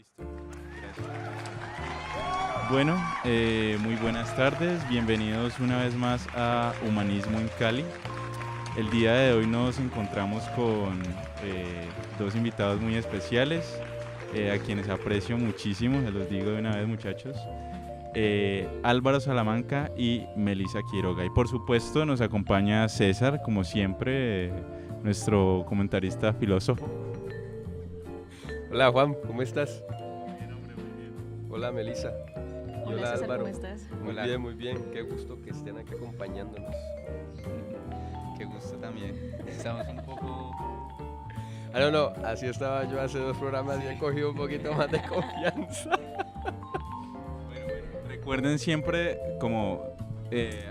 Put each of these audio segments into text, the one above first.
Listo. Gracias. Bueno, muy buenas tardes. Bienvenidos una vez más a Humanismo en Cali. El día de hoy nos encontramos con dos invitados muy especiales, a quienes aprecio muchísimo, se los digo de una vez, muchachos. Álvaro Salamanca y Melissa Quiroga. Y por supuesto nos acompaña César, como siempre, nuestro comentarista filósofo. Hola Juan, ¿cómo estás? Hola Melissa. Y Hola César, Álvaro. ¿cómo estás? Muy Hola. bien, muy bien. Qué gusto que estén aquí acompañándonos. Qué gusto también. Estamos un poco... No, así estaba yo hace 2 programas y he cogido un poquito más de confianza. Recuerden siempre como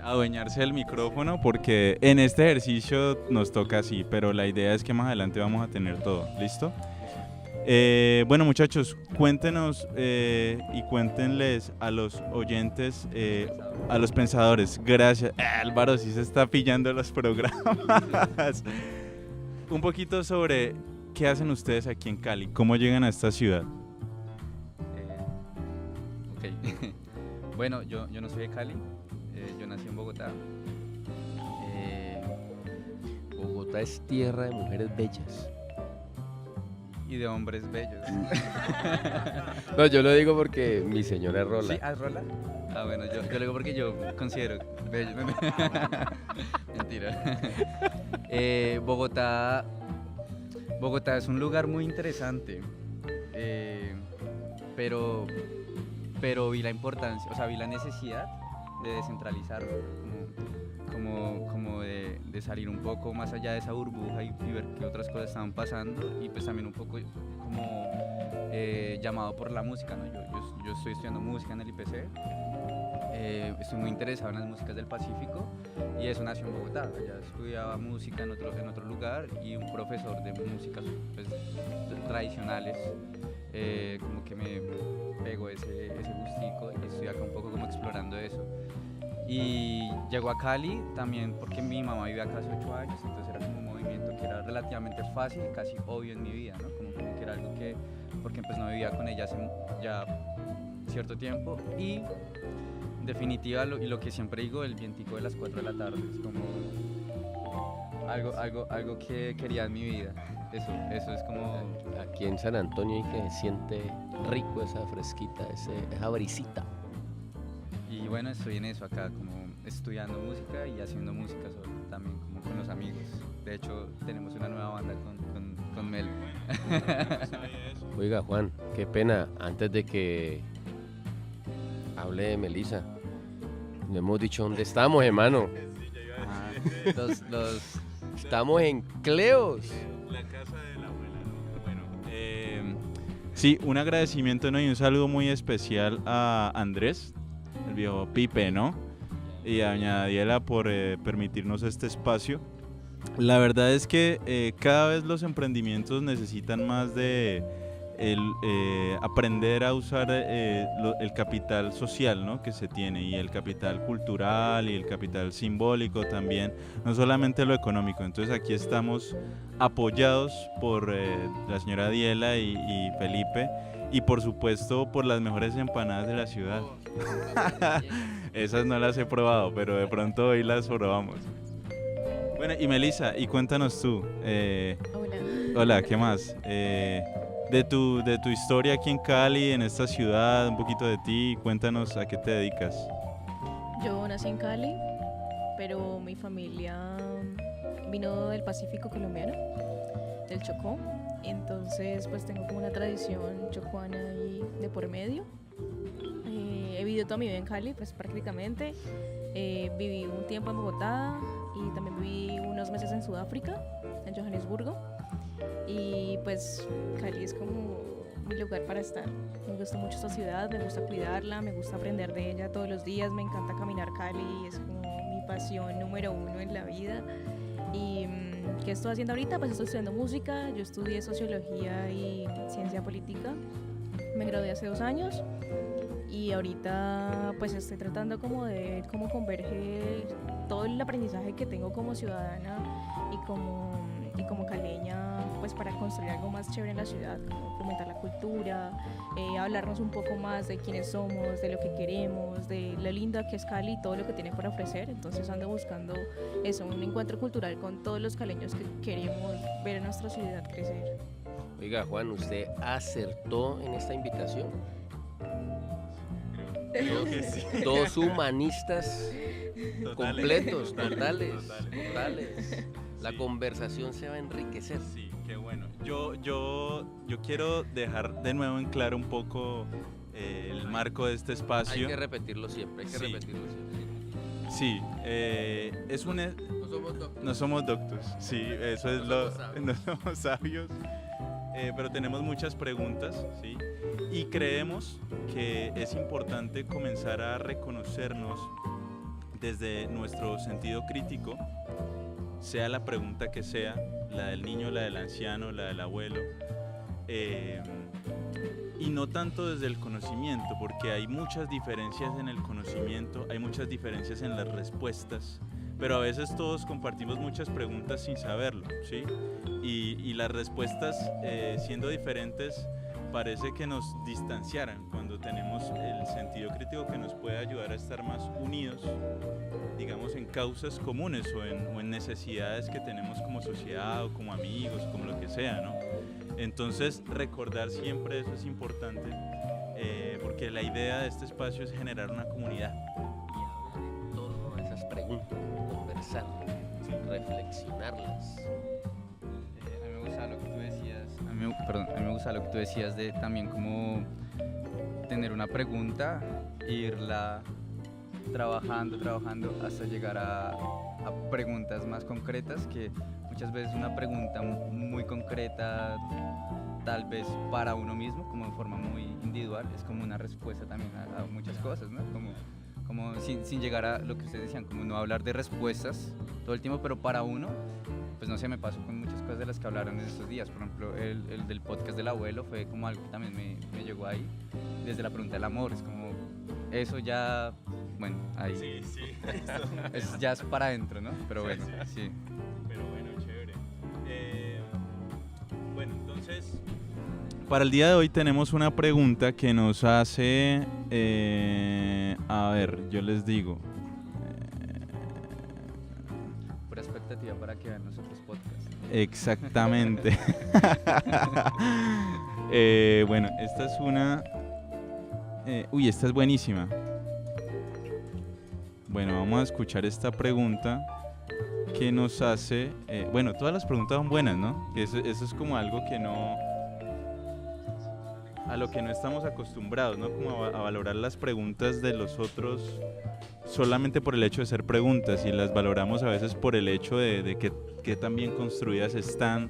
adueñarse del micrófono, porque en este ejercicio nos toca así, pero la idea es que más adelante vamos a tener todo. ¿Listo? Bueno, muchachos, cuéntenos y cuéntenles a los oyentes, a los pensadores. Gracias. Álvaro sí se está pillando los programas. Un poquito sobre qué hacen ustedes aquí en Cali, cómo llegan a esta ciudad. Ok. Bueno, yo no soy de Cali, yo nací en Bogotá. Bogotá es tierra de mujeres bellas. Y de hombres bellos. No, yo lo digo porque mi señora es rola. ¿Sí? ¿Ah, Rola? Ah, bueno, yo lo digo porque yo considero bello. Mentira. Bogotá es un lugar muy interesante, pero vi la importancia, o sea, vi la necesidad de descentralizarlo, como de salir un poco más allá de esa burbuja y ver qué otras cosas estaban pasando, y pues también un poco como llamado por la música, ¿no? Yo estoy estudiando música en el IPC, estoy muy interesado en las músicas del Pacífico, y eso nació en Bogotá. Allá estudiaba música en otro lugar, y un profesor de músicas pues, tradicionales como que me pegó ese gustico, y estoy acá un poco como explorando eso. Y llegó a Cali también porque mi mamá vive acá hace 8 años, entonces era como un movimiento que era relativamente fácil, casi obvio en mi vida, ¿no? Como que era algo que, porque pues no vivía con ella hace ya cierto tiempo, y en definitiva lo que siempre digo, el vientico de las 4 de la tarde, es como algo que quería en mi vida. Eso es como... Aquí en San Antonio y que se siente rico esa fresquita, esa brisita. Y bueno, estoy en eso acá, como estudiando música y haciendo música también como con los amigos. De hecho, tenemos una nueva banda con Mel. Oiga Juan, qué pena, antes de que hable de Melissa, no hemos dicho dónde estamos, hermano. Ah, los Estamos en Cleos. La casa de la abuela, ¿no? Bueno, sí, un agradecimiento, ¿no? Y un saludo muy especial a Andrés, el viejo Pipe, ¿no? Y a doña Daniela por permitirnos este espacio. La verdad es que cada vez los emprendimientos necesitan más de aprender a usar el capital social, ¿no? Que se tiene, y el capital cultural y el capital simbólico también, no solamente lo económico. Entonces aquí estamos apoyados por la señora Diela y Felipe, y por supuesto por las mejores empanadas de la ciudad. Esas no las he probado, pero de pronto hoy las probamos. Bueno, y Melissa, y cuéntanos tú. Hola. Hola, ¿qué más? De tu historia aquí en Cali, en esta ciudad, un poquito de ti, cuéntanos a qué te dedicas. Yo nací en Cali, pero mi familia vino del Pacífico colombiano, del Chocó. Entonces, pues tengo como una tradición chocuana ahí de por medio. He vivido toda mi vida en Cali, pues prácticamente. Viví un tiempo en Bogotá y también viví unos meses en Sudáfrica, en Johannesburgo. Y pues Cali es como mi lugar para estar. Me gusta mucho esta ciudad, me gusta cuidarla, me gusta aprender de ella todos los días, me encanta caminar Cali, es como mi pasión número 1 en la vida. ¿Y qué estoy haciendo ahorita? Pues estoy estudiando música, yo estudié sociología y ciencia política, me gradué hace 2 años y ahorita pues estoy tratando como de ver cómo converge todo el aprendizaje que tengo como ciudadana y como caleña pues para construir algo más chévere en la ciudad, como fomentar la cultura, hablarnos un poco más de quiénes somos, de lo que queremos, de lo linda que es Cali y todo lo que tiene para ofrecer. Entonces ando buscando eso, un encuentro cultural con todos los caleños que queremos ver a nuestra ciudad crecer. Oiga, Juan, ¿usted acertó en esta invitación? Creo que sí. Dos humanistas completos, totales. La Sí. conversación se va a enriquecer. Sí, qué bueno. Yo quiero dejar de nuevo en claro un poco el marco de este Hay espacio. que repetirlo siempre, Sí. Sí, es un... No somos doctores. No somos doctos, sí, eso es No lo... somos sabios. No somos sabios, pero tenemos muchas preguntas, ¿sí? Y creemos que es importante comenzar a reconocernos desde nuestro sentido crítico, sea la pregunta que sea, la del niño, la del anciano, la del abuelo, y no tanto desde el conocimiento, porque hay muchas diferencias en el conocimiento, hay muchas diferencias en las respuestas, pero a veces todos compartimos muchas preguntas sin saberlo, ¿sí? Y las respuestas, siendo diferentes, parece que nos distanciaran cuando tenemos el sentido crítico que nos puede ayudar a estar más unidos, digamos, en causas comunes o en necesidades que tenemos como sociedad o como amigos, como lo que sea, ¿no? Entonces, recordar siempre eso es importante, porque la idea de este espacio es generar una comunidad. Y hablar en torno a esas preguntas, conversar, reflexionarlas. A mí me gusta lo que tú decías, a mí me gusta lo que tú decías de también como tener una pregunta, irla trabajando hasta llegar a preguntas más concretas, que muchas veces una pregunta muy concreta, tal vez para uno mismo, como de forma muy individual, es como una respuesta también a muchas cosas, ¿no? Como sin llegar a lo que ustedes decían, como no hablar de respuestas todo el tiempo, pero para uno, pues no sé, me pasó con muchas cosas de las que hablaron en estos días. Por ejemplo, el del podcast del abuelo fue como algo que también me llegó ahí, desde la pregunta del amor, es como, eso ya, bueno, ahí, Sí, eso ya es para adentro, ¿no? Pero bueno, sí. Pero bueno, chévere. Bueno, entonces, para el día de hoy tenemos una pregunta que nos hace, a ver, yo les digo, Pura expectativa para que vean los otros podcasts. exactamente. Bueno, esta es una, uy, esta es buenísima. Bueno, vamos a escuchar esta pregunta que nos hace, bueno, todas las preguntas son buenas, ¿no? Que eso es como algo que no, a lo que no estamos acostumbrados, ¿no? Como a valorar las preguntas de los otros solamente por el hecho de ser preguntas, y las valoramos a veces por el hecho de que tan bien construidas están,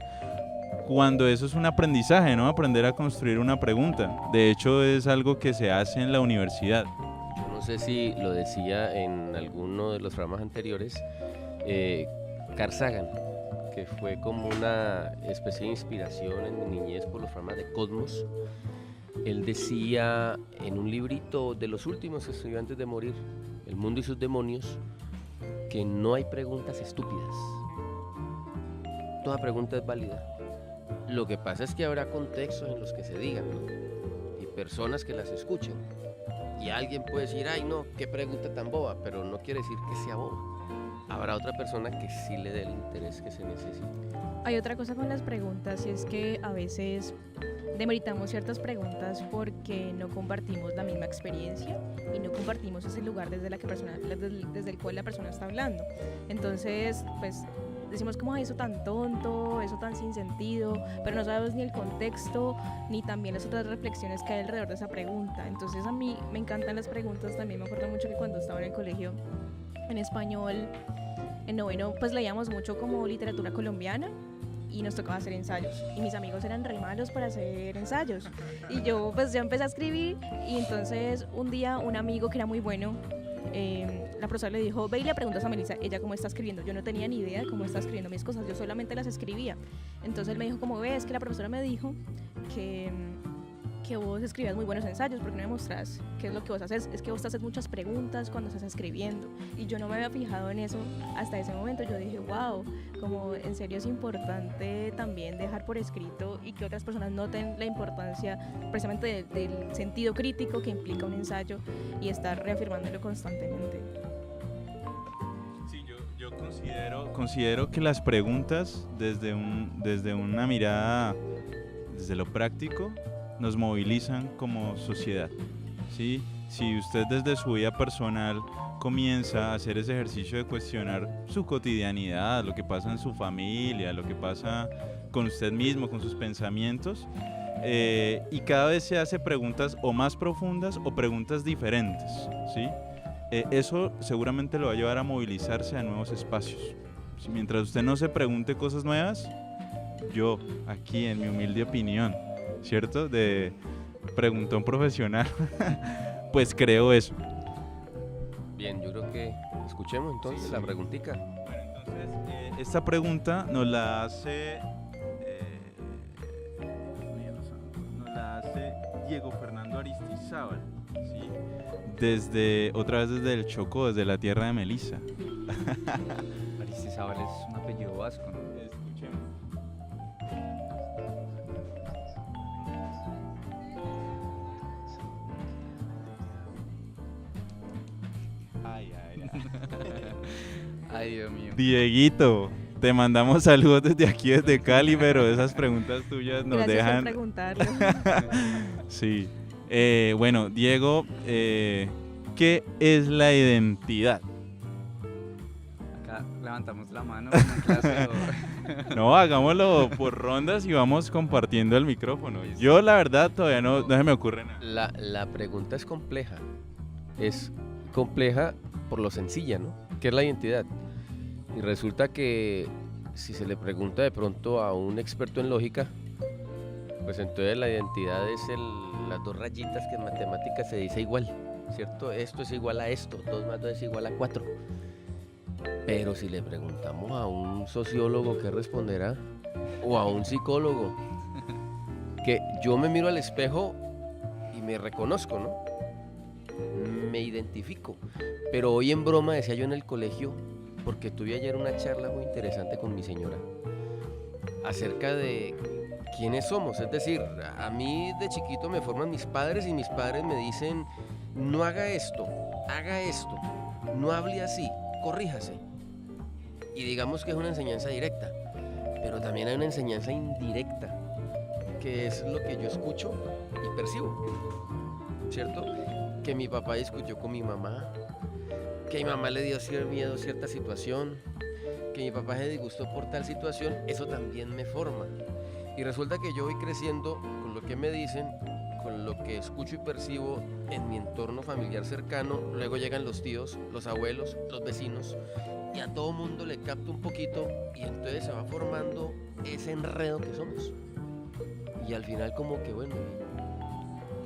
cuando eso es un aprendizaje, ¿no? Aprender a construir una pregunta. De hecho, es algo que se hace en la universidad. Yo no sé si lo decía en alguno de los programas anteriores, Carl Sagan, que fue como una especie de inspiración en mi niñez por los programas de Cosmos. Él decía en un librito de los últimos que escribió antes de morir, El mundo y sus demonios, que no hay preguntas estúpidas. Toda pregunta es válida. Lo que pasa es que habrá contextos en los que se digan, ¿no? Y personas que las escuchen. Y alguien puede decir, ay no, qué pregunta tan boba, pero no quiere decir que sea boba. Habrá otra persona que sí le dé el interés que se necesite. Hay otra cosa con las preguntas, y es que a veces demeritamos ciertas preguntas porque no compartimos la misma experiencia y no compartimos ese lugar desde el cual la persona está hablando. Entonces, pues decimos como, ay, eso tan tonto, eso tan sin sentido, pero no sabemos ni el contexto ni también las otras reflexiones que hay alrededor de esa pregunta. Entonces a mí me encantan las preguntas. También me acuerdo mucho que cuando estaba en el colegio en español, en noveno, pues leíamos mucho como literatura colombiana y nos tocaba hacer ensayos, y mis amigos eran re malos para hacer ensayos, y yo pues ya empecé a escribir. Y entonces un día un amigo que era muy bueno, la profesora le dijo, ve y le preguntas a Melissa ella cómo está escribiendo. Yo no tenía ni idea de cómo está escribiendo mis cosas, yo solamente las escribía. Entonces él me dijo, como ves, que la profesora me dijo que que vos escribías muy buenos ensayos, porque no me mostrás qué es lo que vos haces. Es que vos te haces muchas preguntas cuando estás escribiendo, y yo no me había fijado en eso hasta ese momento. Yo dije, wow, como en serio es importante también dejar por escrito y que otras personas noten la importancia precisamente del sentido crítico que implica un ensayo y estar reafirmándolo constantemente. Sí, yo considero que las preguntas desde una mirada, desde lo práctico, nos movilizan como sociedad, ¿sí? Si usted desde su vida personal comienza a hacer ese ejercicio de cuestionar su cotidianidad, lo que pasa en su familia, lo que pasa con usted mismo, con sus pensamientos, y cada vez se hace preguntas o más profundas o preguntas diferentes, ¿sí? Eso seguramente lo va a llevar a movilizarse a nuevos espacios. Mientras usted no se pregunte cosas nuevas, yo, aquí en mi humilde opinión, ¿cierto? De preguntón profesional, pues creo eso. Bien, yo creo que escuchemos entonces la preguntica. Bueno, entonces, esta pregunta nos la hace Diego Fernando Aristizábal, ¿sí? Otra vez desde el Chocó, desde la tierra de Melissa. Aristizábal es un apellido vasco, ¿no? Escuchemos. Ay. Ay, Dios mío. Dieguito, te mandamos saludos desde aquí, desde Cali, pero esas preguntas tuyas nos Gracias dejan... por preguntarlo. Sí. Bueno, Diego, ¿qué es la identidad? Acá levantamos la mano en clase. No, hagámoslo por rondas y vamos compartiendo el micrófono. Yo, la verdad, todavía no se me ocurre nada. La pregunta es compleja. Es compleja por lo sencilla, ¿no? ¿Qué es la identidad? Y resulta que si se le pregunta de pronto a un experto en lógica, pues entonces la identidad es las dos rayitas que en matemáticas se dice igual, ¿cierto? Esto es igual a esto, 2 más 2 es igual a 4. Pero si le preguntamos a un sociólogo, ¿qué responderá? O a un psicólogo, que yo me miro al espejo y me reconozco, ¿no? Me identifico. Pero hoy en broma decía yo en el colegio, porque tuve ayer una charla muy interesante con mi señora, acerca de quiénes somos. Es decir, a mí de chiquito me forman mis padres y mis padres me dicen, no haga esto, no hable así, corríjase. Y digamos que es una enseñanza directa, pero también hay una enseñanza indirecta, que es lo que yo escucho y percibo, ¿cierto? Que mi papá discutió con mi mamá, que mi mamá le dio miedo a cierta situación, que mi papá se disgustó por tal situación, eso también me forma. Y resulta que yo voy creciendo con lo que me dicen, con lo que escucho y percibo en mi entorno familiar cercano. Luego llegan los tíos, los abuelos, los vecinos, y a todo mundo le capto un poquito, y entonces se va formando ese enredo que somos. Y al final como que bueno,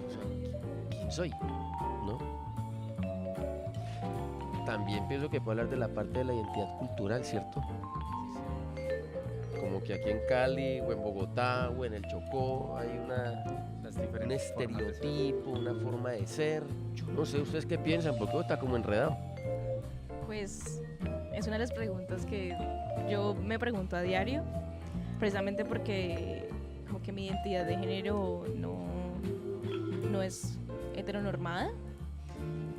o sea, ¿quién soy? ¿No? También pienso que puedo hablar de la parte de la identidad cultural, ¿cierto? Como que aquí en Cali o en Bogotá o en el Chocó hay un estereotipo, una forma de ser. Yo no sé, ¿ustedes qué piensan? Porque está como enredado. Pues es una de las preguntas que yo me pregunto a diario, precisamente porque como que mi identidad de género no es heteronormada,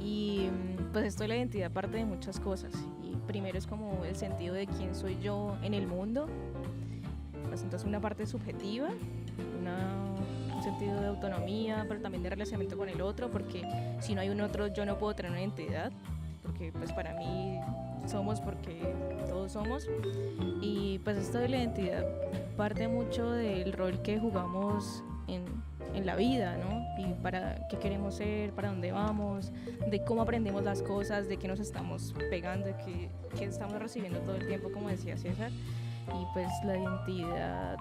y pues esto de la identidad parte de muchas cosas, y primero es como el sentido de quién soy yo en el mundo, pues entonces una parte subjetiva, un sentido de autonomía, pero también de relacionamiento con el otro, porque si no hay un otro yo no puedo tener una identidad, porque pues para mí somos porque todos somos. Y pues esto de la identidad parte mucho del rol que jugamos en la vida, ¿no? Y para qué queremos ser, para dónde vamos, de cómo aprendemos las cosas, de qué nos estamos pegando, de qué estamos recibiendo todo el tiempo, como decía César. Y pues la identidad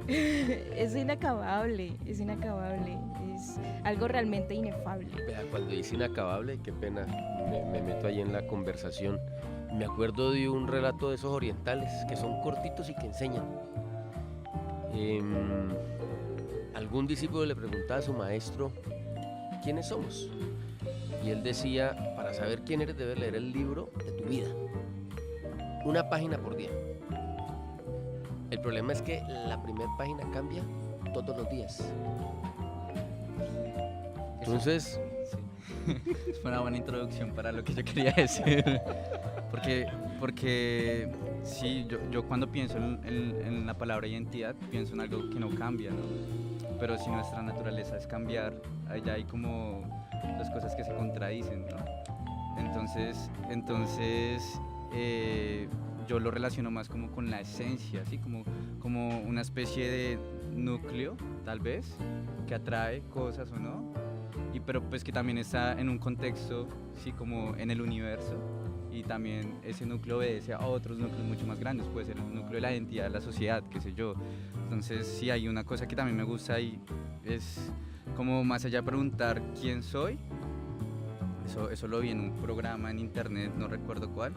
es inacabable, es algo realmente inefable. Vea, cuando dice inacabable, qué pena, me meto ahí en la conversación. Me acuerdo de un relato de esos orientales que son cortitos y que enseñan. algún discípulo le preguntaba a su maestro, ¿quiénes somos? Y él decía, para saber quién eres debes leer el libro de tu vida, una página por día. El problema es que la primera página cambia todos los días. Entonces, Sí. Fue una buena introducción para lo que yo quería decir. Porque sí, yo cuando pienso en la palabra identidad, pienso en algo que no cambia, ¿no? Pero si nuestra naturaleza es cambiar, allá hay como dos cosas que se contradicen, ¿no? Entonces yo lo relaciono más como con la esencia, ¿sí? Como una especie de núcleo, tal vez, que atrae cosas o no, pero pues que también está en un contexto, sí, como en el universo, y también ese núcleo obedece a otros núcleos mucho más grandes, puede ser el núcleo de la identidad de la sociedad, qué sé yo. Entonces sí, hay una cosa que también me gusta y es como más allá de preguntar quién soy, eso lo vi en un programa en internet, no recuerdo cuál,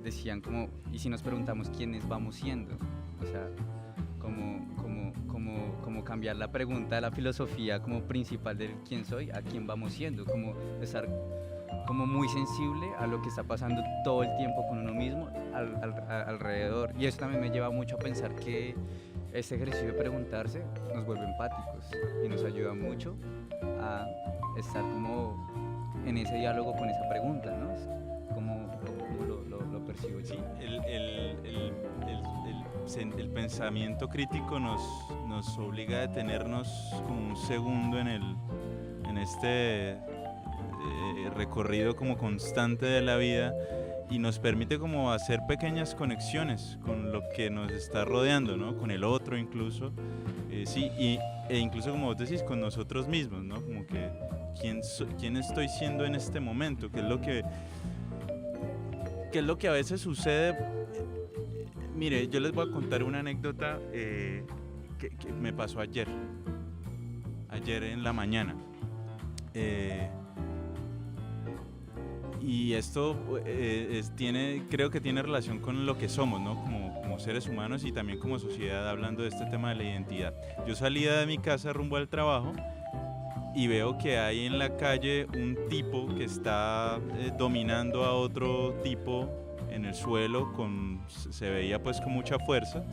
decían como, ¿y si nos preguntamos quiénes vamos siendo? O sea, como cambiar la pregunta de la filosofía como principal del quién soy a quién vamos siendo, como estar como muy sensible a lo que está pasando todo el tiempo con uno mismo alrededor. Y eso también me lleva mucho a pensar que este ejercicio de preguntarse nos vuelve empáticos y nos ayuda mucho a estar como en ese diálogo con esa pregunta, ¿no? Como lo percibo yo. Sí, el pensamiento crítico nos obliga a detenernos como un segundo en este recorrido como constante de la vida y nos permite como hacer pequeñas conexiones con lo que nos está rodeando, ¿no? Con el otro incluso, sí, e incluso como vos decís, con nosotros mismos, ¿no? Como que quién estoy siendo en este momento, qué es lo que a veces sucede. Mire, yo les voy a contar una anécdota que me pasó ayer en la mañana. Y esto creo que tiene relación con lo que somos, ¿no? Como seres humanos y también como sociedad, hablando de este tema de la identidad. Yo salía de mi casa rumbo al trabajo y veo que hay en la calle un tipo que está dominando a otro tipo en el suelo, se veía pues con mucha fuerza,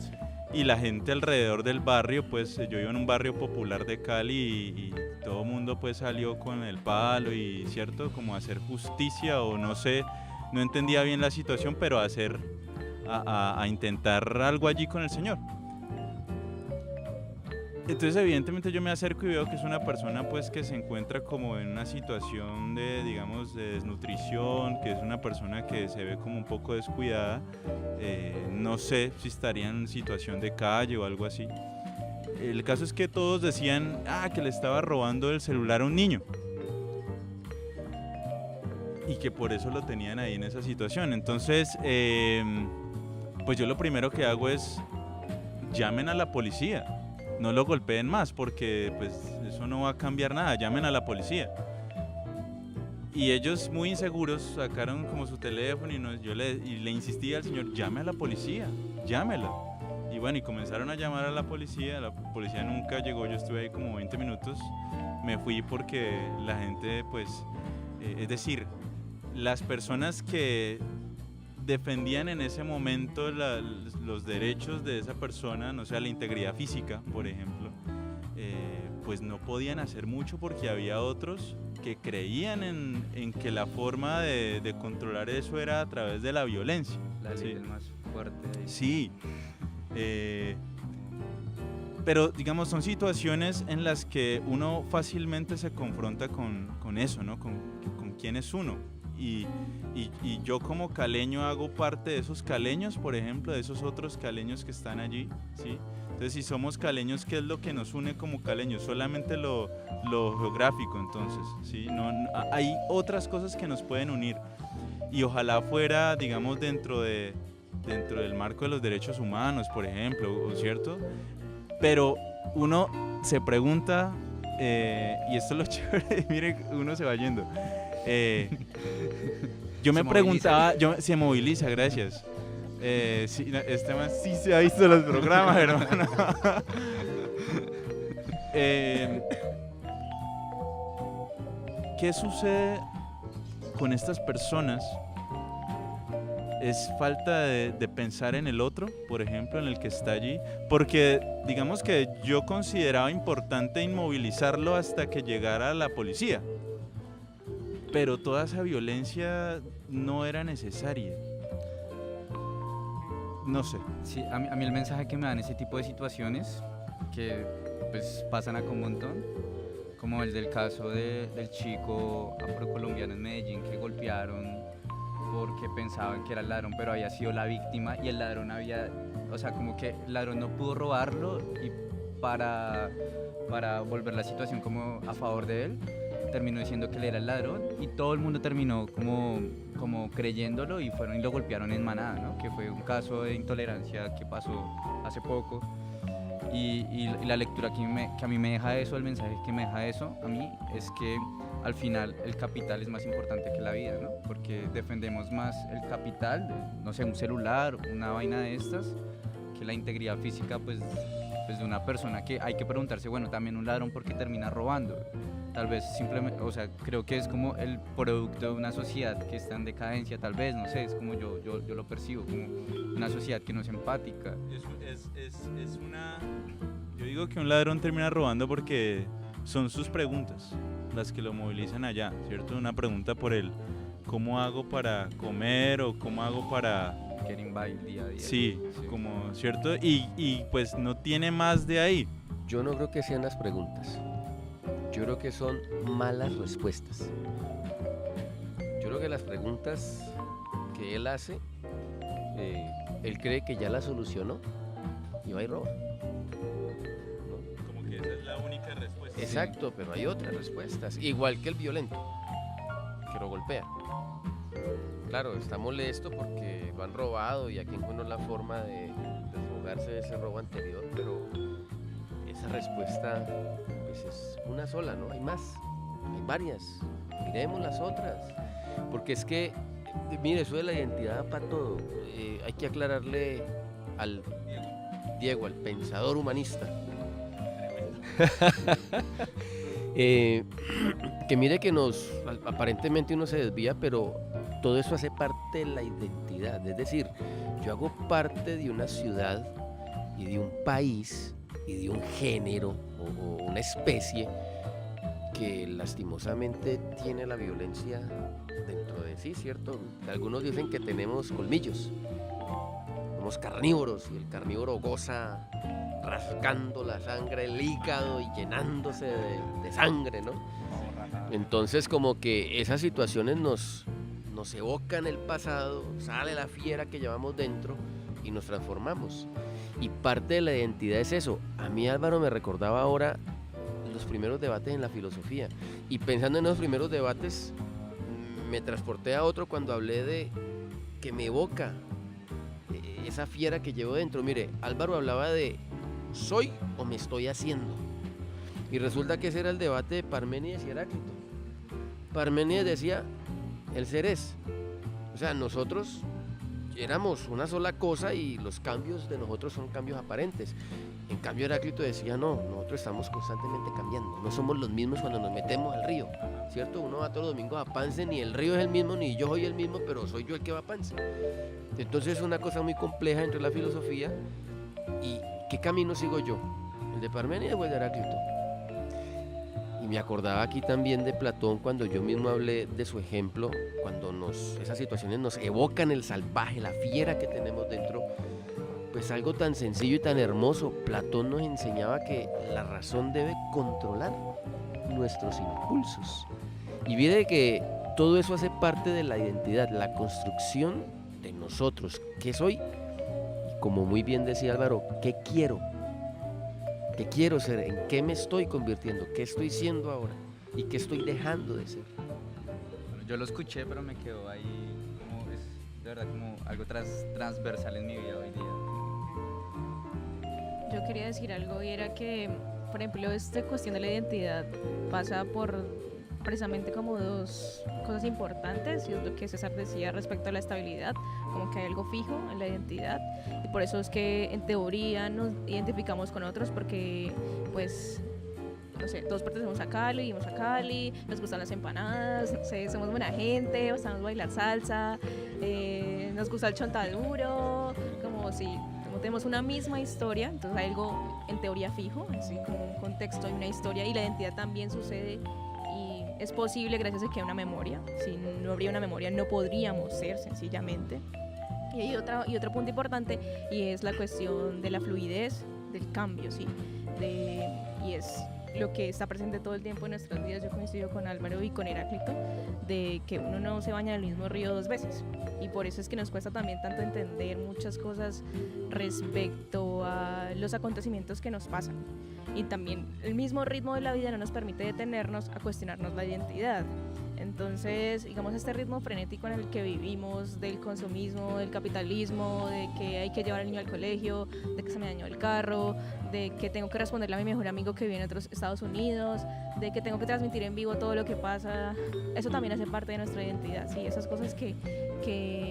y la gente alrededor del barrio, pues yo vivo en un barrio popular de Cali y todo el mundo pues salió con el palo y cierto, como a hacer justicia o no sé, no entendía bien la situación, pero a intentar algo allí con el señor. Entonces evidentemente yo me acerco y veo que es una persona pues que se encuentra como en una situación de, digamos, de desnutrición, que es una persona que se ve como un poco descuidada, no sé si estaría en situación de calle o algo así. El caso es que todos decían que le estaba robando el celular a un niño y que por eso lo tenían ahí en esa situación. Entonces pues yo lo primero que hago es llamen a la policía. No lo golpeen más porque pues eso no va a cambiar nada, llamen a la policía. Y ellos muy inseguros sacaron como su teléfono y le insistí al señor, llame a la policía, llámela. Y bueno, y comenzaron a llamar a la policía nunca llegó, yo estuve ahí como 20 minutos, me fui porque la gente pues, es decir, las personas que defendían en ese momento los derechos de esa persona, no sé, la integridad física, por ejemplo, pues no podían hacer mucho porque había otros que creían en que la forma de controlar eso era a través de la violencia. La ley ¿sí? del más fuerte. Ahí. Sí, pero digamos son situaciones en las que uno fácilmente se confronta con eso, ¿no? Con quién es uno. Y yo como caleño hago parte de esos caleños, por ejemplo, de esos otros caleños que están allí, ¿sí? Entonces, si somos caleños, ¿qué es lo que nos une como caleños? Solamente lo geográfico, entonces, ¿sí? No, hay otras cosas que nos pueden unir y ojalá fuera, digamos, dentro del marco de los derechos humanos, por ejemplo, ¿cierto? Pero uno se pregunta, y esto es lo chévere, mire, uno se va yendo. Yo me preguntaba, se moviliza, gracias. Sí, este man sí se ha visto los programas, hermano. ¿Qué sucede con estas personas? ¿Es falta de pensar en el otro, por ejemplo, en el que está allí? Porque digamos que yo consideraba importante inmovilizarlo hasta que llegara la policía, pero toda esa violencia no era necesaria. No sé. Sí, a mí el mensaje que me dan ese tipo de situaciones, que pues pasan acá un montón, como el del caso del chico afrocolombiano en Medellín que golpearon porque pensaban que era el ladrón, pero había sido la víctima y el ladrón había, o sea, como que el ladrón no pudo robarlo y para volver la situación como a favor de él, terminó diciendo que él era el ladrón y todo el mundo terminó como creyéndolo y fueron y lo golpearon en manada, ¿no? Que fue un caso de intolerancia que pasó hace poco. Y la lectura que a mí me deja eso, el mensaje que me deja eso a mí es que al final el capital es más importante que la vida, ¿no? Porque defendemos más el capital, no sé, un celular, una vaina de estas, que la integridad física pues de una persona, que hay que preguntarse, bueno, también un ladrón porque termina robando. Tal vez simplemente, o sea, creo que es como el producto de una sociedad que está en decadencia, tal vez, no sé, es como yo lo percibo, como una sociedad que no es empática. Es una... Yo digo que un ladrón termina robando porque son sus preguntas las que lo movilizan allá, ¿cierto? Una pregunta por él, ¿cómo hago para comer o cómo hago para... Getting by día a día. Sí, como, ¿cierto? Y pues no tiene más de ahí. Yo no creo que sean las preguntas. Yo creo que son malas respuestas. Yo creo que las preguntas que él hace, él cree que ya las solucionó y va y roba. Como que esa es la única respuesta. Exacto, pero hay otras respuestas. Igual que el violento, que lo golpea. Claro, está molesto porque lo han robado y aquí encontró la forma de desfogarse de ese robo anterior, pero esa respuesta pues es una sola, ¿no? Hay más, hay varias. Miremos las otras. Porque es que, mire, eso de la identidad para todo. Hay que aclararle al Diego, al pensador humanista. Que mire que aparentemente uno se desvía, pero todo eso hace parte de la identidad. Es decir, yo hago parte de una ciudad y de un país y de un género o una especie que lastimosamente tiene la violencia dentro de sí, ¿cierto? Algunos dicen que tenemos colmillos, somos carnívoros y el carnívoro goza rascando la sangre, el hígado y llenándose de sangre, ¿no? Entonces como que esas situaciones nos evocan el pasado, sale la fiera que llevamos dentro y nos transformamos. Y parte de la identidad es eso. A mí Álvaro me recordaba ahora los primeros debates en la filosofía. Y pensando en esos primeros debates, me transporté a otro cuando hablé de que me evoca esa fiera que llevo dentro. Mire, Álvaro hablaba de ¿soy o me estoy haciendo? Y resulta que ese era el debate de Parménides y Heráclito. Parménides decía, el ser es. O sea, nosotros éramos una sola cosa y los cambios de nosotros son cambios aparentes. En cambio Heráclito decía, no, nosotros estamos constantemente cambiando, no somos los mismos cuando nos metemos al río, ¿cierto? Uno va todos los domingos a Pance, ni el río es el mismo, ni yo soy el mismo, pero soy yo el que va a Pance. Entonces es una cosa muy compleja entre la filosofía y ¿qué camino sigo yo? ¿El de Parménides o el de Heráclito? Y me acordaba aquí también de Platón cuando yo mismo hablé de su ejemplo, cuando esas situaciones nos evocan el salvaje, la fiera que tenemos dentro. Pues algo tan sencillo y tan hermoso. Platón nos enseñaba que la razón debe controlar nuestros impulsos. Y mire que todo eso hace parte de la identidad, la construcción de nosotros. ¿Qué soy? Y como muy bien decía Álvaro, ¿qué quiero? ¿Qué quiero ser? ¿En qué me estoy convirtiendo? ¿Qué estoy siendo ahora? ¿Y qué estoy dejando de ser? Bueno, yo lo escuché, pero me quedó ahí como es de verdad como algo transversal en mi vida hoy día. Yo quería decir algo y era que, por ejemplo, esta cuestión de la identidad pasa por precisamente como dos cosas importantes, y es lo que César decía respecto a la estabilidad, como que hay algo fijo en la identidad, y por eso es que en teoría nos identificamos con otros, porque pues no sé, todos pertenecemos a Cali, vivimos a Cali, nos gustan las empanadas, no sé, somos buena gente, sabemos bailar salsa, nos gusta el chontaduro, como si como tenemos una misma historia, entonces hay algo en teoría fijo, así como un contexto y una historia, y la identidad también sucede y es posible gracias a que hay una memoria. Si no habría una memoria no podríamos ser sencillamente. Y hay otro punto importante y es la cuestión de la fluidez, del cambio, ¿sí? Y es lo que está presente todo el tiempo en nuestras vidas. Yo coincido con Álvaro y con Heráclito de que uno no se baña en el mismo río 2 veces, y por eso es que nos cuesta también tanto entender muchas cosas respecto a los acontecimientos que nos pasan, y también el mismo ritmo de la vida no nos permite detenernos a cuestionarnos la identidad. Entonces, digamos, este ritmo frenético en el que vivimos, del consumismo, del capitalismo, de que hay que llevar al niño al colegio, de que se me dañó el carro, de que tengo que responderle a mi mejor amigo que vive en otros Estados Unidos, de que tengo que transmitir en vivo todo lo que pasa, eso también hace parte de nuestra identidad, ¿sí? Esas cosas que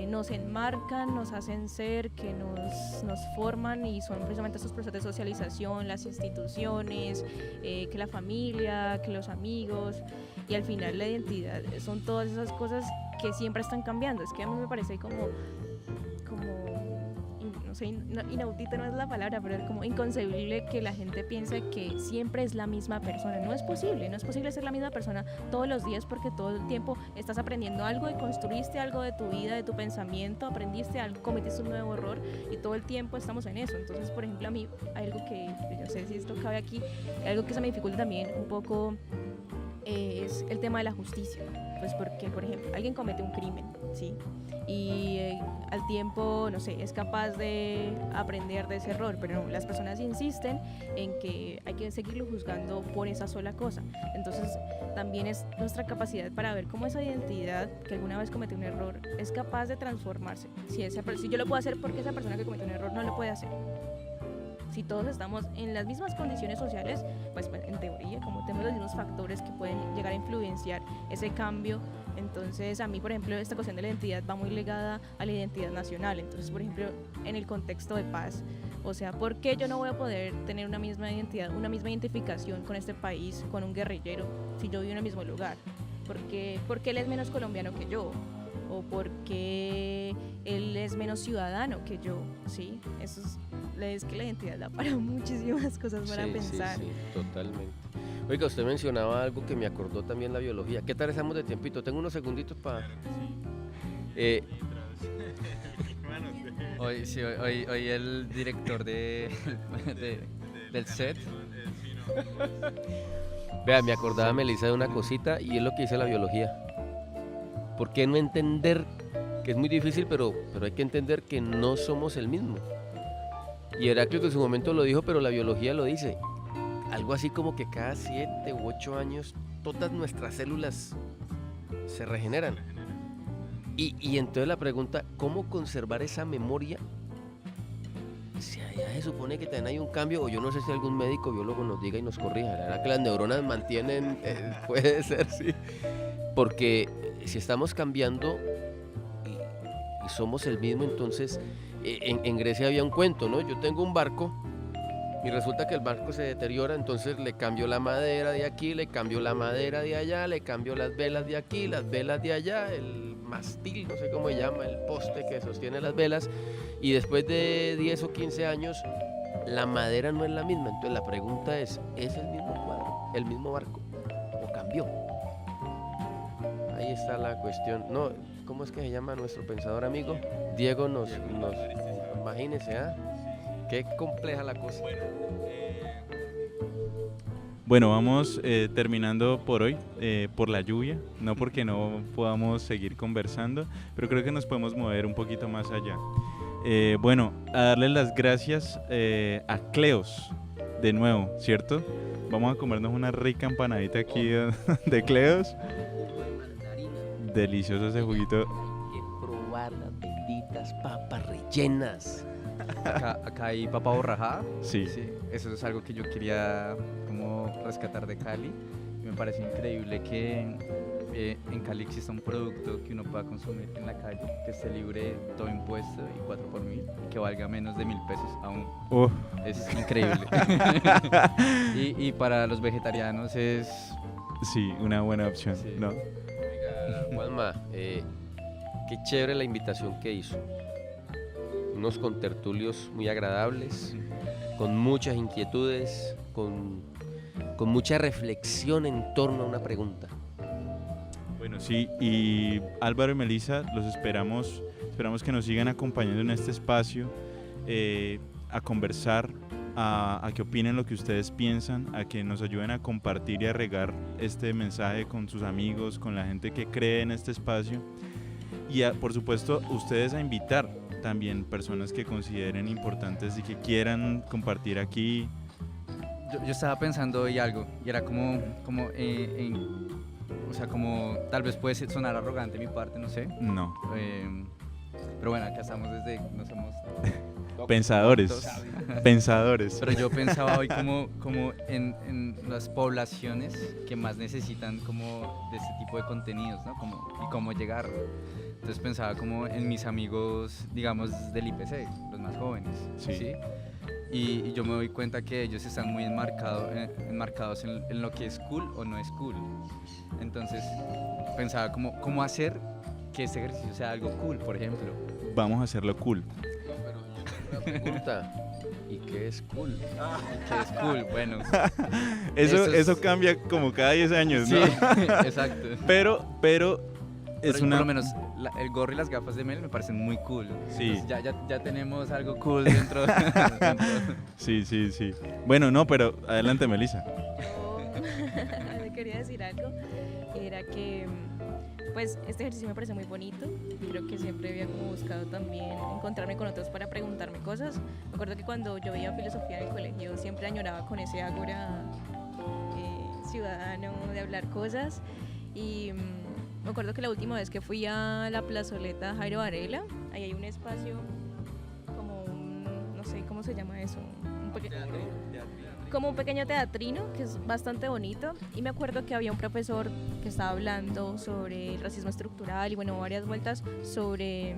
nos enmarcan, nos hacen ser, que nos forman, y son precisamente estos procesos de socialización, las instituciones, que la familia, que los amigos, y al final la identidad son todas esas cosas que siempre están cambiando. Es que a mí me parece como no sé, inaudito no es la palabra, pero es como inconcebible que la gente piense que siempre es la misma persona. No es posible ser la misma persona todos los días, porque todo el tiempo estás aprendiendo algo y construiste algo de tu vida, de tu pensamiento, aprendiste algo, cometiste un nuevo error, y todo el tiempo estamos en eso. Entonces, por ejemplo, a mí hay algo que, yo no sé si esto cabe aquí, algo que se me dificulta también un poco, es el tema de la justicia. Pues porque, por ejemplo, alguien comete un crimen, ¿sí? Y al tiempo, no sé, es capaz de aprender de ese error, pero no, las personas insisten en que hay que seguirlo juzgando por esa sola cosa. Entonces, también es nuestra capacidad para ver cómo esa identidad, que alguna vez cometió un error, es capaz de transformarse. Si yo lo puedo hacer, porque esa persona que cometió un error no lo puede hacer. Si todos estamos en las mismas condiciones sociales, pues en teoría, como tenemos los mismos factores que pueden llegar a influenciar ese cambio, entonces a mí, por ejemplo, esta cuestión de la identidad va muy ligada a la identidad nacional. Entonces, por ejemplo, en el contexto de paz, o sea, ¿por qué yo no voy a poder tener una misma identidad, una misma identificación con este país, con un guerrillero, si yo vivo en el mismo lugar? ¿Por qué él es menos colombiano que yo? ¿O por qué él es menos ciudadano que yo? ¿Sí? Eso es que la identidad da para muchísimas cosas para pensar. Sí, totalmente. Oiga, usted mencionaba algo que me acordó también, la biología. ¿Qué tal estamos de tiempito? Tengo unos segunditos para... Hoy el director del set. Vea, me acordaba, Melissa, de una cosita, y es lo que dice la biología. ¿Por qué no entender que es muy difícil, pero hay que entender que no somos el mismo? Y Heráclito en su momento lo dijo, pero la biología lo dice. Algo así como que cada 7 u 8 años todas nuestras células se regeneran. Y entonces la pregunta, ¿cómo conservar esa memoria? Si allá se supone que también hay un cambio, o yo no sé si algún médico biólogo nos diga y nos corrija. La verdad que las neuronas mantienen, puede ser, sí. Porque si estamos cambiando y somos el mismo, entonces en Grecia había un cuento, ¿no? Yo tengo un barco y resulta que el barco se deteriora, entonces le cambio la madera de aquí, le cambio la madera de allá, le cambio las velas de aquí, las velas de allá, el mástil, no sé cómo se llama, el poste que sostiene las velas, y después de 10 o 15 años la madera no es la misma. Entonces la pregunta es el mismo cuadro, el mismo barco, o cambió? Ahí está la cuestión. No, ¿cómo es que se llama nuestro pensador amigo? Diego nos imagínese, ¿ah? Qué compleja la cosa. Bueno, vamos terminando por hoy, por la lluvia, no porque no podamos seguir conversando, pero creo que nos podemos mover un poquito más allá. Bueno, a darle las gracias a Cleos, de nuevo, ¿cierto? Vamos a comernos una rica empanadita aquí de Cleos. Delicioso ese juguito. Hay que probar las benditas papas rellenas. Acá hay papa borrajada. Sí. Eso es algo que yo quería como rescatar de Cali. Me parece increíble que en Cali exista un producto que uno pueda consumir en la calle, que esté libre de todo impuesto y 4 por 1000, y que valga menos de 1000 pesos aún. Es increíble. y para los vegetarianos es... Sí, una buena opción, Sí. ¿no? Oiga, Juanma, qué chévere la invitación que hizo. Unos contertulios muy agradables, con muchas inquietudes, con mucha reflexión en torno a una pregunta. Bueno, sí, y Álvaro y Melissa, los esperamos que nos sigan acompañando en este espacio, a conversar, a que opinen lo que ustedes piensan, a que nos ayuden a compartir y a regar este mensaje con sus amigos, con la gente que cree en este espacio, y por supuesto ustedes a invitar también personas que consideren importantes y que quieran compartir aquí. Yo estaba pensando hoy algo, y era como o sea, como tal vez puede sonar arrogante de mi parte, no sé. No, Pero bueno, acá estamos desde, no somos pensadores, doctos. pensadores. Pero yo pensaba hoy como en las poblaciones que más necesitan como de este tipo de contenidos, ¿no? Y cómo llegar. Entonces pensaba como en mis amigos, digamos, del IPC, los más jóvenes, Sí. ¿sí? Y yo me doy cuenta que ellos están muy enmarcados en lo que es cool o no es cool. Entonces pensaba cómo hacer que este ejercicio sea algo cool, por ejemplo. Vamos a hacerlo cool. Pero yo tengo una pregunta. ¿Y qué es cool? ¿Qué es cool? Bueno, Eso cambia como cada 10 años, sí, ¿no? exacto. Pero es Pero una... por lo menos el gorro y las gafas de Mel me parecen muy cool. Sí. Entonces ya tenemos algo cool dentro. Sí. Bueno, no, pero adelante, Melissa. Yo le quería decir algo, y era que pues este ejercicio me parece muy bonito. Creo que siempre había como buscado también encontrarme con otros para preguntarme cosas. Me acuerdo que cuando yo veía filosofía en el colegio siempre añoraba con ese ágora ciudadano de hablar cosas, y me acuerdo que la última vez que fui a la plazoleta Jairo Varela, ahí hay un espacio como no sé cómo se llama eso, como un pequeño teatrino que es bastante bonito, y me acuerdo que había un profesor que estaba hablando sobre el racismo estructural y bueno, varias vueltas sobre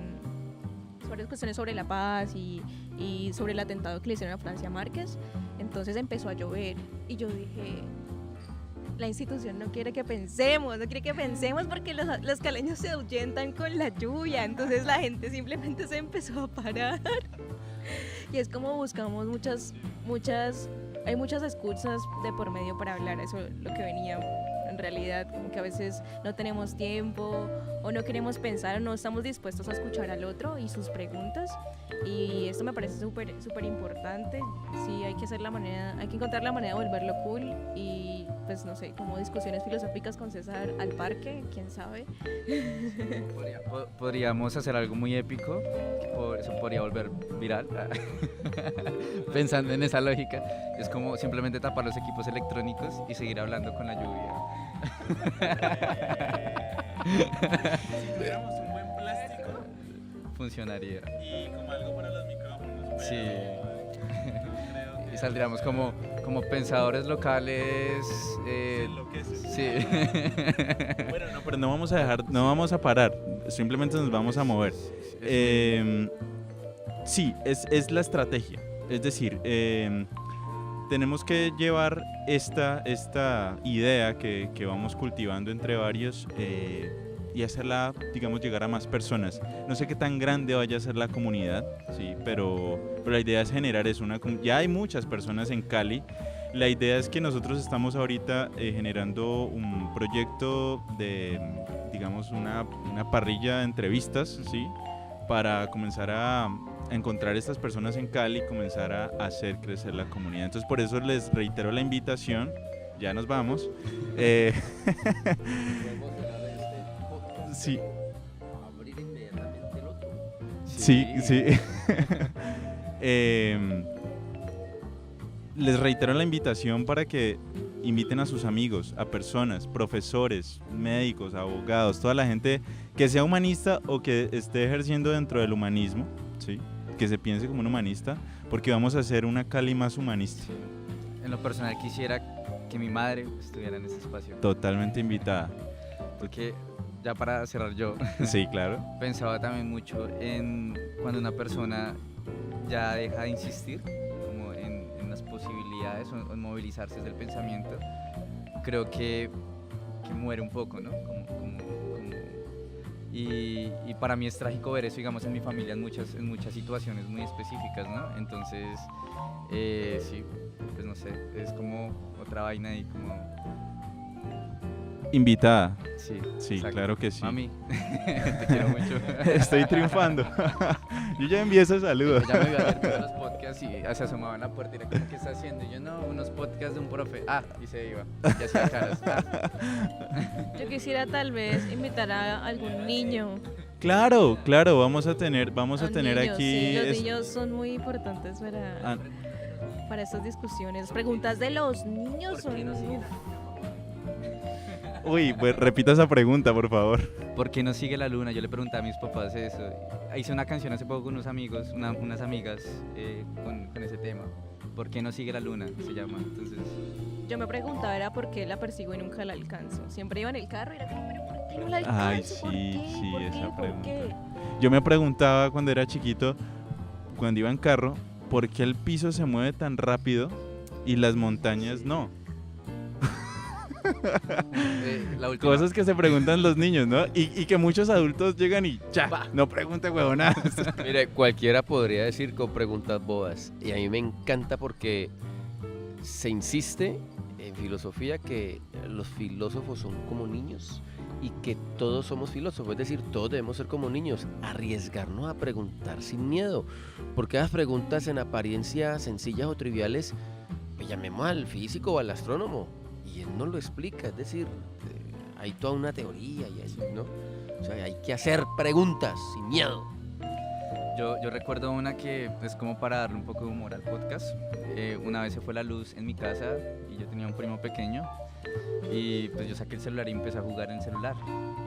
cuestiones sobre la paz y sobre el atentado que le hicieron a Francia Márquez. Entonces empezó a llover y yo dije, la institución no quiere que pensemos porque los caleños se ahuyentan con la lluvia, entonces la gente simplemente se empezó a parar. Y es como buscamos hay muchas excusas de por medio para hablar, eso es lo que venía. En realidad, como que a veces no tenemos tiempo o no queremos pensar o no estamos dispuestos a escuchar al otro y sus preguntas, y esto me parece súper importante. Sí, hay que encontrar la manera de volverlo cool, y pues no sé, como discusiones filosóficas con César al parque, quién sabe. Podríamos hacer algo muy épico, que eso podría volver viral. Pensando en esa lógica, es como simplemente tapar los equipos electrónicos y seguir hablando con la lluvia. Si tuviéramos un buen plástico Funcionaría. y como algo para los micrófonos. Sí. Y saldríamos como pensadores locales. Sí. Bueno, no, pero no vamos a parar, simplemente nos vamos a mover. Sí, es la estrategia, es decir, tenemos que llevar esta idea que vamos cultivando entre varios, y hacerla, digamos, llegar a más personas. No sé qué tan grande vaya a ser la comunidad, sí, pero la idea es generar eso. Ya hay muchas personas en Cali. La idea es que nosotros estamos ahorita generando un proyecto de, digamos, una parrilla de entrevistas, ¿sí? Para comenzar a encontrar estas personas en Cali y comenzar a hacer crecer la comunidad. Entonces, por eso les reitero la invitación. Ya nos vamos. Sí. Abrir inmediatamente el otro. Sí. Les reitero la invitación para que inviten a sus amigos, a personas, profesores, médicos, abogados, toda la gente que sea humanista o que esté ejerciendo dentro del humanismo, ¿sí? Que se piense como un humanista, porque vamos a hacer una Cali más humanista. En lo personal quisiera que mi madre estuviera en este espacio. Totalmente invitada. Porque ya para cerrar yo, Sí, claro. pensaba también mucho en cuando una persona ya deja de insistir como en las posibilidades o en movilizarse desde el pensamiento, creo que muere un poco, ¿no? Y para mí es trágico ver eso, digamos, en mi familia en muchas situaciones muy específicas, ¿no? Entonces, sí, pues no sé, es como otra vaina ahí, como... Invitada. Sí, Sí, exacto. claro que sí. Mami, te quiero mucho. Estoy triunfando. Yo ya envié ese saludo. Ya me iba a hacer todos los podcasts y se asomaba en la puerta y era como, ¿qué está haciendo? Y yo, no, unos podcasts de un profe. Y se iba. Y hacía caras. Yo quisiera tal vez invitar a algún niño. Claro, vamos a tener Niños, aquí sí, los es- niños son muy importantes ah, para estas discusiones. Preguntas de los niños ¿Por qué son... no sigue? Uy, pues repita esa pregunta, por favor. ¿Por qué no sigue la luna? Yo le pregunté a mis papás eso. Hice una canción hace poco con unos amigos, unas amigas con ese tema. ¿Por qué no sigue la luna? Se llama. Entonces, Yo me preguntaba era por qué la persigo y nunca la alcanzo. Siempre iba en el carro y era como, pero ¿por qué no la alcanzo? Ay, ¿Por sí, qué? sí, ¿Por esa qué? ¿Por pregunta. qué? Yo me preguntaba cuando era chiquito, cuando iba en carro, ¿por qué el piso se mueve tan rápido y las montañas no? la última. Cosas que se preguntan los niños, ¿no? Y que muchos adultos llegan y ya, no pregunte huevonadas. Mire, cualquiera podría decir con preguntas bobas. Y a mí me encanta porque se insiste en filosofía que los filósofos son como niños y que todos somos filósofos. Es decir, todos debemos ser como niños. Arriesgarnos a preguntar sin miedo. Porque las preguntas en apariencia sencillas o triviales, pues llamemos al físico o al astrónomo. Y él no lo explica. Es decir, hay toda una teoría y así, ¿no? O sea, hay que hacer preguntas sin miedo. Yo recuerdo una que es como para darle un poco de humor al podcast. Una vez se fue la luz en mi casa y yo tenía un primo pequeño y pues yo saqué el celular y empecé a jugar en el celular.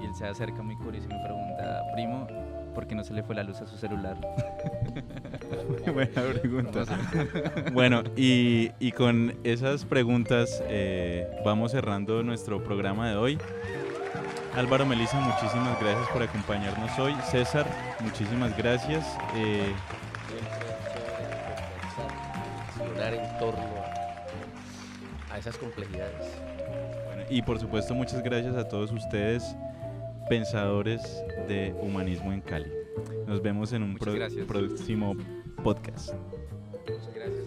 Y él se acerca muy curioso y me pregunta, primo, ¿por qué no se le fue la luz a su celular? Buena pregunta. ¿Cómo así? Bueno, y con esas preguntas vamos cerrando nuestro programa de hoy. Álvaro, Melissa, muchísimas gracias por acompañarnos hoy. César, muchísimas gracias. Reflexionar en torno a esas complejidades. Bueno, y por supuesto, muchas gracias a todos ustedes, pensadores de humanismo en Cali. Nos vemos en un Muchas gracias. próximo podcast. Muchas gracias.